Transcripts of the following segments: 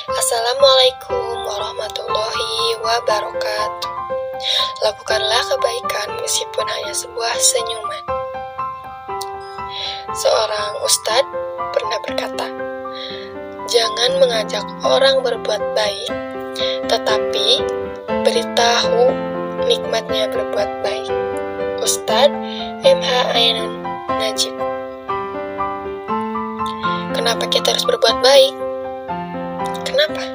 Assalamualaikum warahmatullahi wabarakatuh. Lakukanlah kebaikan meskipun hanya sebuah senyuman. Seorang ustadz pernah berkata, jangan mengajak orang berbuat baik, tetapi beritahu nikmatnya berbuat baik. Ustadz M.H. Ainun Najib. Kenapa kita harus berbuat baik? Kenapa?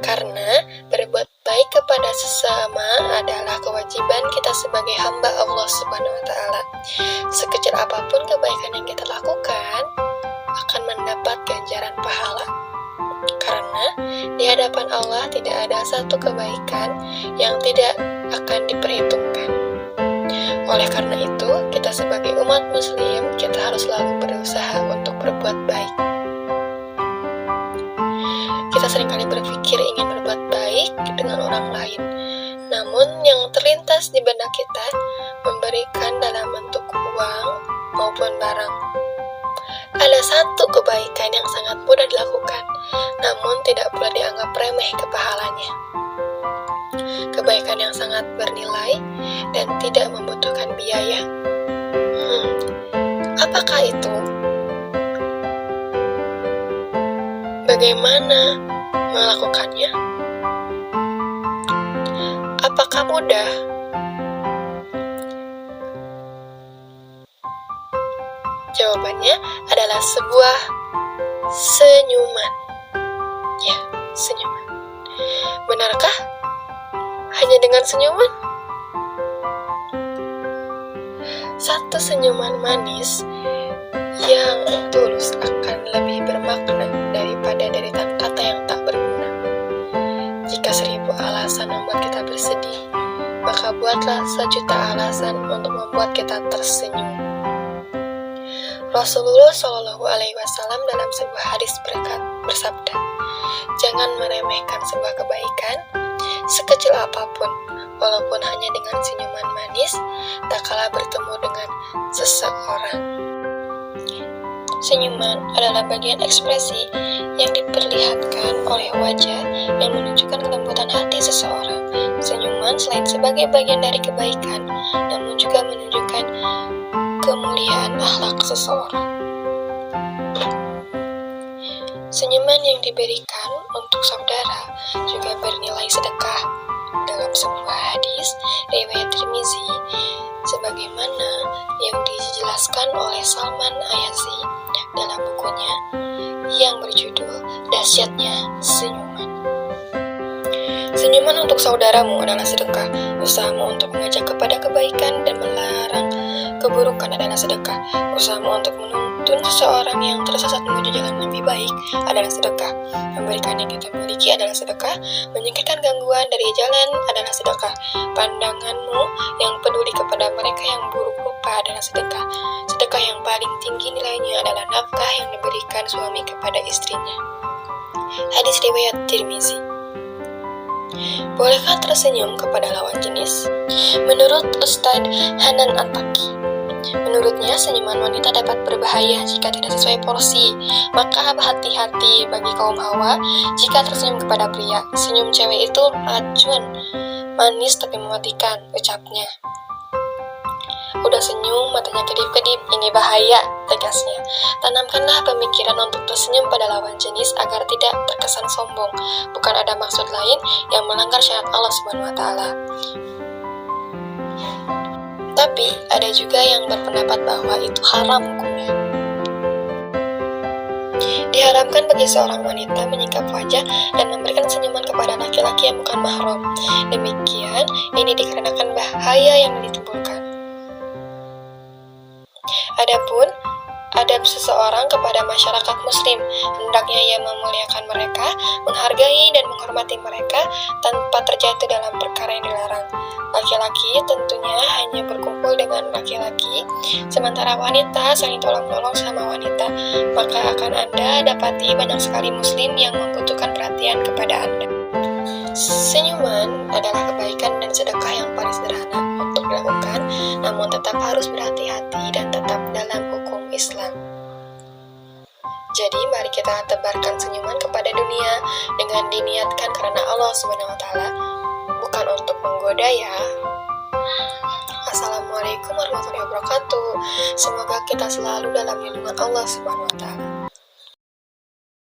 Karena berbuat baik kepada sesama adalah kewajiban kita sebagai hamba Allah Subhanahu wa Ta'ala. Sekecil apapun kebaikan yang kita lakukan akan mendapat ganjaran pahala. Karena di hadapan Allah tidak ada satu kebaikan yang tidak akan diperhitungkan. Oleh karena itu, kita sebagai umat muslim, kita harus selalu berusaha untuk berbuat baik. Kita seringkali berpikir ingin berbuat baik dengan orang lain, namun yang terlintas di benak kita memberikan dalam bentuk uang maupun barang. Ada satu kebaikan yang sangat mudah dilakukan, namun tidak pula dianggap remeh kepahalanya. Kebaikan yang sangat bernilai dan tidak membutuhkan biaya. Apakah itu? Bagaimana melakukannya? Apakah mudah? Jawabannya adalah sebuah senyuman. Ya, senyuman. Benarkah? Hanya dengan senyuman? Satu senyuman manis yang tulus akan lebih bermakna daripada deretan kata yang tak berguna. Jika 1000 alasan membuat kita bersedih, maka buatlah 1.000.000 alasan untuk membuat kita tersenyum. Rasulullah Shallallahu Alaihi Wasallam dalam sebuah hadis bersabda, jangan meremehkan sebuah kebaikan sekecil apapun, walaupun hanya dengan senyuman manis, tak kalah bertemu dengan seseorang. Senyuman adalah bagian ekspresi yang diperlihatkan oleh wajah yang menunjukkan kelembutan hati seseorang. Senyuman selain sebagai bagian dari kebaikan, namun juga menunjukkan kemuliaan akhlak seseorang. Senyuman yang diberikan untuk saudara juga bernilai sedekah. Dalam sebuah hadis riwayat Tirmizi, sebagaimana yang dijelaskan oleh Salman Ayasi dalam bukunya yang berjudul Dahsyatnya Senyuman. Senyuman untuk saudaramu adalah sedekah. Usahamu untuk mengajak kepada kebaikan dan melarang keburukan adalah sedekah. Usahamu untuk menuntun seseorang yang tersesat menuju jalan yang lebih baik adalah sedekah. Memberikan yang kita miliki adalah sedekah. Menyingkirkan gangguan dari jalan adalah sedekah. Pandanganmu yang peduli kepada mereka yang buruk rupa adalah sedekah. Sedekah yang paling tinggi nilainya adalah nafkah yang diberikan suami kepada istrinya. Hadis riwayat Tirmizi. Bolehkah tersenyum kepada lawan jenis? Menurut Ustadz Hanan Attaqi, menurutnya senyuman wanita dapat berbahaya jika tidak sesuai porsi. Maka hati-hati bagi kaum hawa jika tersenyum kepada pria. Senyum cewek itu racun, manis tapi mematikan, ucapnya. Udah senyum, matanya kedip-kedip, ini bahaya, tegasnya. Tanamkanlah pemikiran untuk tersenyum pada lawan jenis agar tidak terkesan sombong. Bukan ada maksud lain yang melanggar syariat Allah Subhanahu wa Ta'ala. Tapi ada juga yang berpendapat bahwa itu haram hukumnya. Diharamkan bagi seorang wanita menyingkap wajah dan memberikan senyuman kepada laki-laki yang bukan mahram. Demikian, ini dikarenakan bahaya yang ditimbulkan. Adapun adab seseorang kepada masyarakat muslim, hendaknya ia memuliakan mereka, menghargai dan menghormati mereka tanpa terjatuh dalam perkara yang dilarang. Laki-laki tentunya hanya berkumpul dengan laki-laki, sementara wanita saling tolong-tolong sama wanita. Maka akan Anda dapati banyak sekali muslim yang membutuhkan perhatian kepada Anda. Senyuman adalah kebaikan dan sedekah yang paling sederhana untuk dilakukan, namun tetap harus berhati-hati dan tetap dalam hukum Islam. Jadi mari kita tebarkan senyuman kepada dunia dengan diniatkan karena Allah Subhanahu wa taala, bukan untuk menggoda ya. Assalamualaikum warahmatullahi wabarakatuh. Semoga kita selalu dalam lindungan Allah Subhanahu wa taala.